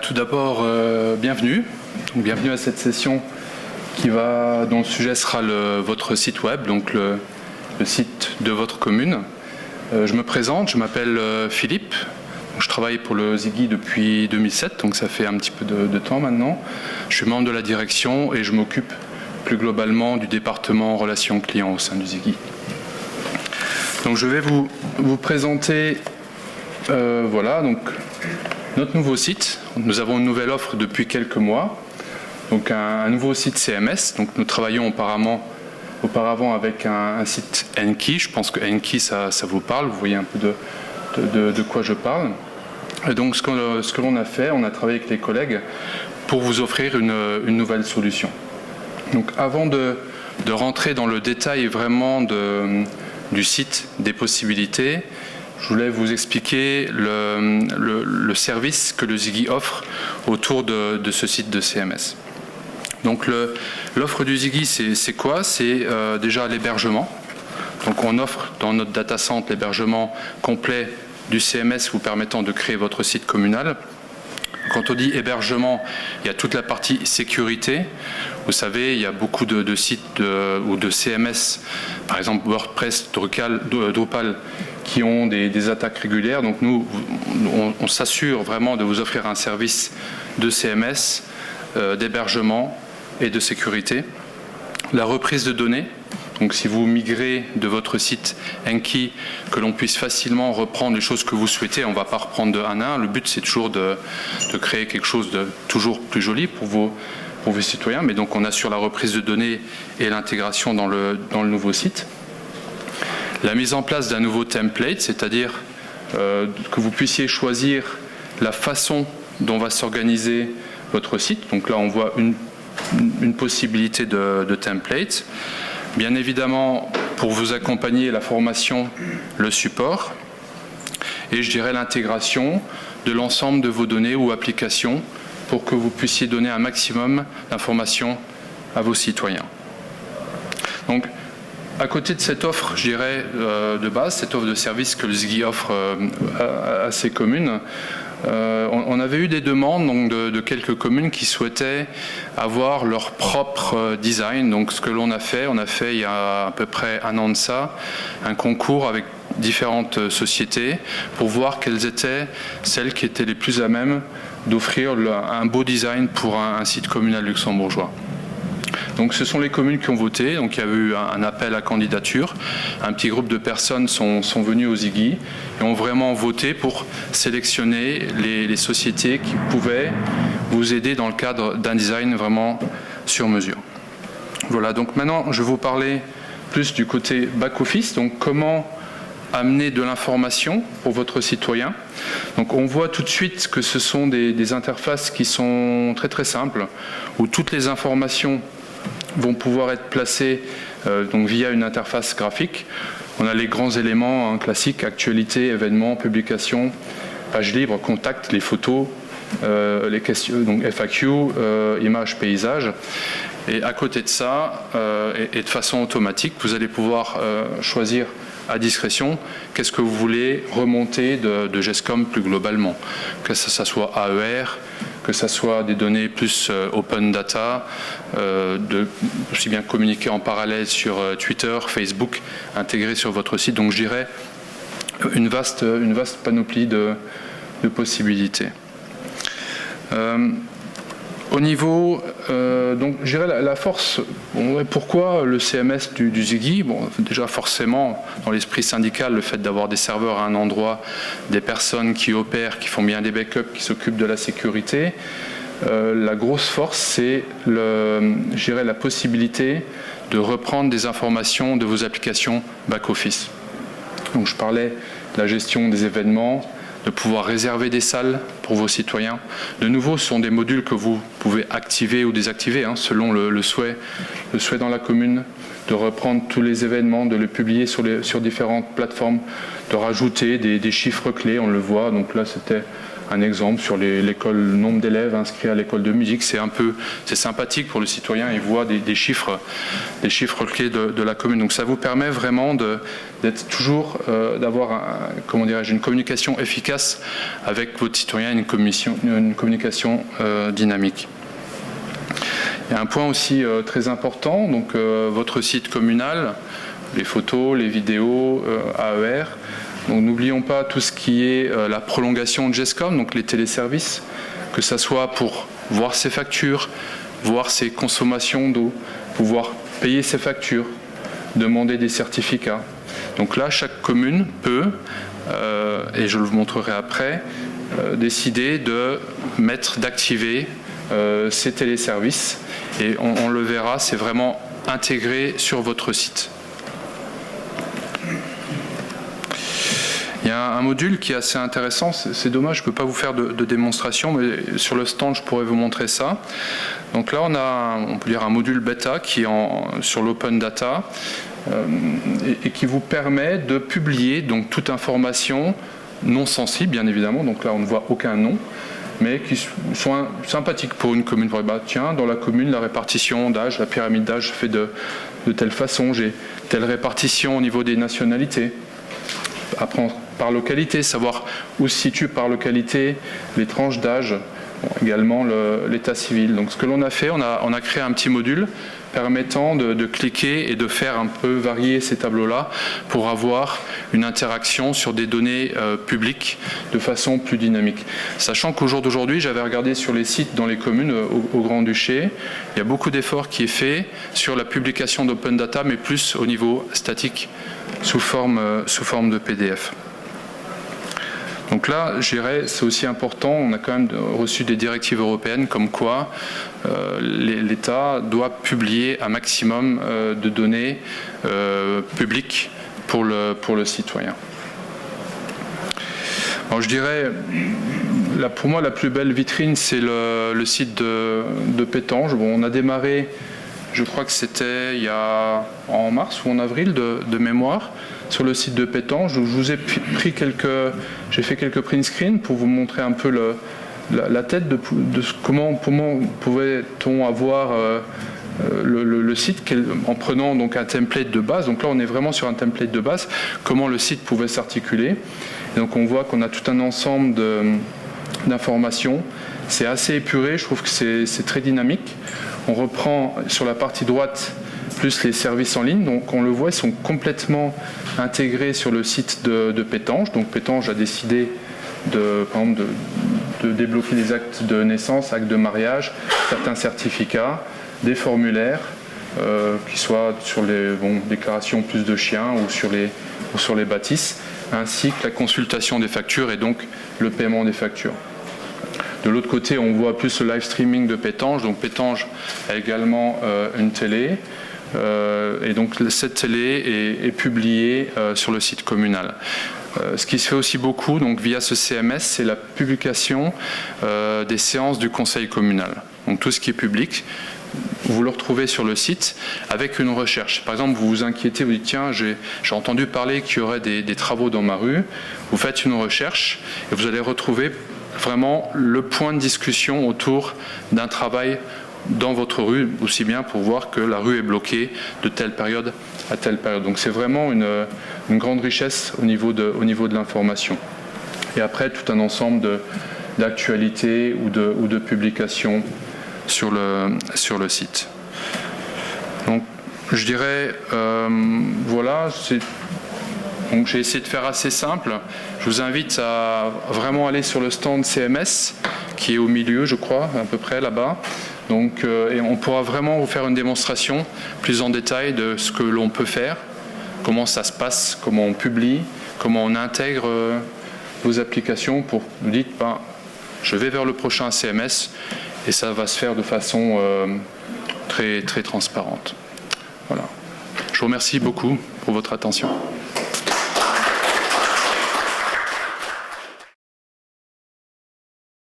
Tout d'abord, bienvenue. Donc, bienvenue à cette session dont le sujet sera votre site web, donc le site de votre commune. Je me présente, je m'appelle Philippe. Je travaille pour le Ziggy depuis 2007, donc ça fait un petit peu de temps maintenant. Je suis membre de la direction et je m'occupe plus globalement du département relations clients au sein du Ziggy. Donc je vais vous présenter voilà, donc, notre nouveau site. Nous avons une nouvelle offre depuis quelques mois, donc un nouveau site CMS. Donc nous travaillons auparavant avec un site Enki. Je pense que Enki ça vous parle, vous voyez un peu de quoi je parle. Et donc ce que l'on a fait, on a travaillé avec les collègues pour vous offrir une nouvelle solution. Donc avant de rentrer dans le détail vraiment du site, des possibilités, je voulais vous expliquer le service que le Ziggy offre autour de ce site de CMS. Donc l'offre du Ziggy, c'est quoi? C'est déjà l'hébergement. Donc on offre dans notre data center l'hébergement complet du CMS vous permettant de créer votre site communal. Quand on dit hébergement, il y a toute la partie sécurité. Vous savez, il y a beaucoup de sites ou de CMS, par exemple WordPress, Drupal, qui ont des attaques régulières. Donc nous, on s'assure vraiment de vous offrir un service de CMS, d'hébergement et de sécurité. La reprise de données. Donc si vous migrez de votre site Enki, que l'on puisse facilement reprendre les choses que vous souhaitez, on ne va pas reprendre de un à un. Le but, c'est toujours de créer quelque chose de toujours plus joli pour vos citoyens. Mais donc on assure la reprise de données et l'intégration dans le nouveau site. La mise en place d'un nouveau template, c'est-à-dire que vous puissiez choisir la façon dont va s'organiser votre site. Donc là, on voit une possibilité de template. Bien évidemment, pour vous accompagner, la formation, le support, et je dirais l'intégration de l'ensemble de vos données ou applications pour que vous puissiez donner un maximum d'informations à vos citoyens. Donc, à côté de cette offre, je dirais, de base, cette offre de service que le Ziggy offre à ses communes, on avait eu des demandes donc, de quelques communes qui souhaitaient avoir leur propre design. Donc ce que l'on a fait, il y a à peu près un an de ça, un concours avec différentes sociétés pour voir quelles étaient celles qui étaient les plus à même d'offrir un beau design pour un site communal luxembourgeois. Donc ce sont les communes qui ont voté, donc il y a eu un appel à candidature. Un petit groupe de personnes sont venus au Ziggy et ont vraiment voté pour sélectionner les sociétés qui pouvaient vous aider dans le cadre d'un design vraiment sur mesure. Voilà, donc maintenant je vais vous parler plus du côté back-office, donc comment amener de l'information pour votre citoyen. Donc on voit tout de suite que ce sont des interfaces qui sont très très simples, où toutes les informations vont pouvoir être placés donc via une interface graphique. On a les grands éléments classiques, actualité, événements, publications, page libre, contact, les photos, les questions, donc FAQ, images, paysages. Et à côté de ça, et de façon automatique, vous allez pouvoir choisir à discrétion qu'est-ce que vous voulez remonter de GESCOM plus globalement, que ça soit AER, que ce soit des données plus open data, aussi bien communiquer en parallèle sur Twitter, Facebook, intégré sur votre site. Donc je dirais une vaste panoplie de possibilités. Au niveau, donc je dirais la force, pourquoi le CMS du Ziggy? Bon, déjà forcément, dans l'esprit syndical, le fait d'avoir des serveurs à un endroit, des personnes qui opèrent, qui font bien des backups, qui s'occupent de la sécurité. La grosse force, c'est je dirais, la possibilité de reprendre des informations de vos applications back-office. Donc je parlais de la gestion des événements, de pouvoir réserver des salles pour vos citoyens. De nouveau, ce sont des modules que vous pouvez activer ou désactiver selon le souhait dans la commune, de reprendre tous les événements, de les publier sur différentes plateformes, de rajouter des chiffres clés, on le voit. Donc là, c'était un exemple sur l'école, le nombre d'élèves inscrits à l'école de musique. C'est sympathique pour le citoyen, il voit des chiffres clés de la commune. Donc ça vous permet vraiment d'être toujours, d'avoir une communication efficace avec votre citoyen, une communication dynamique. Il y a un point aussi très important, donc votre site communal, les photos, les vidéos, AER. Donc n'oublions pas tout ce qui est la prolongation de GESCOM, donc les téléservices, que ce soit pour voir ses factures, voir ses consommations d'eau, pouvoir payer ses factures, demander des certificats. Donc là, chaque commune peut, et je le montrerai après, décider d'activer ces téléservices. Et on le verra, c'est vraiment intégré sur votre site. Il y a un module qui est assez intéressant, c'est dommage, je ne peux pas vous faire de démonstration, mais sur le stand, je pourrais vous montrer ça. Donc là, on peut dire un module bêta qui est sur l'open data et qui vous permet de publier donc, toute information non sensible, bien évidemment. Donc là, on ne voit aucun nom, mais qui sont sympathiques pour une commune. Tiens, dans la commune, la répartition d'âge, la pyramide d'âge se fait de telle façon, j'ai telle répartition au niveau des nationalités. Apprendre par localité, savoir où se situent par localité les tranches d'âge, également l'état civil. Donc ce que l'on a fait, on a créé un petit module permettant de cliquer et de faire un peu varier ces tableaux-là pour avoir une interaction sur des données publiques de façon plus dynamique. Sachant qu'au jour d'aujourd'hui, j'avais regardé sur les sites dans les communes au Grand-Duché, il y a beaucoup d'efforts qui est fait sur la publication d'open data, mais plus au niveau statique, sous forme de PDF. Donc là, je dirais, c'est aussi important, on a quand même reçu des directives européennes comme quoi l'État doit publier un maximum de données publiques pour le citoyen. Alors je dirais, pour moi, la plus belle vitrine, c'est le site de Pétange. Bon, on a démarré, je crois que c'était en mars ou en avril de mémoire, sur le site de Pétange. Je vous ai j'ai fait quelques print screens pour vous montrer un peu la tête de comment pouvait-on avoir le site en prenant donc un template de base. Donc là, on est vraiment sur un template de base, comment le site pouvait s'articuler. Et donc on voit qu'on a tout un ensemble d'informations. C'est assez épuré, je trouve que c'est très dynamique. On reprend sur la partie droite plus les services en ligne. Donc on le voit, ils sont complètement intégrés sur le site de Pétange. Donc Pétange a décidé par exemple, de débloquer les actes de naissance, actes de mariage, certains certificats, des formulaires, qui soient sur les déclarations plus de chiens ou sur les bâtisses, ainsi que la consultation des factures et donc le paiement des factures. De l'autre côté, on voit plus le live streaming de Pétange. Donc Pétange a également une télé. Et donc cette télé est publiée sur le site communal. Ce qui se fait aussi beaucoup donc via ce CMS, c'est la publication des séances du conseil communal. Donc tout ce qui est public, vous le retrouvez sur le site avec une recherche. Par exemple, vous vous inquiétez, vous dites tiens, j'ai entendu parler qu'il y aurait des travaux dans ma rue. Vous faites une recherche et vous allez retrouver vraiment le point de discussion autour d'un travail dans votre rue, aussi bien pour voir que la rue est bloquée de telle période à telle période. Donc c'est vraiment une grande richesse au niveau de l'information. Et après, tout un ensemble d'actualités ou de publications sur le site. Donc je dirais, voilà, donc j'ai essayé de faire assez simple. Je vous invite à vraiment aller sur le stand CMS, qui est au milieu, je crois, à peu près là-bas. Donc, et on pourra vraiment vous faire une démonstration plus en détail de ce que l'on peut faire, comment ça se passe, comment on publie, comment on intègre vos applications pour vous dire, je vais vers le prochain CMS et ça va se faire de façon très, très transparente. Voilà. Je vous remercie beaucoup pour votre attention.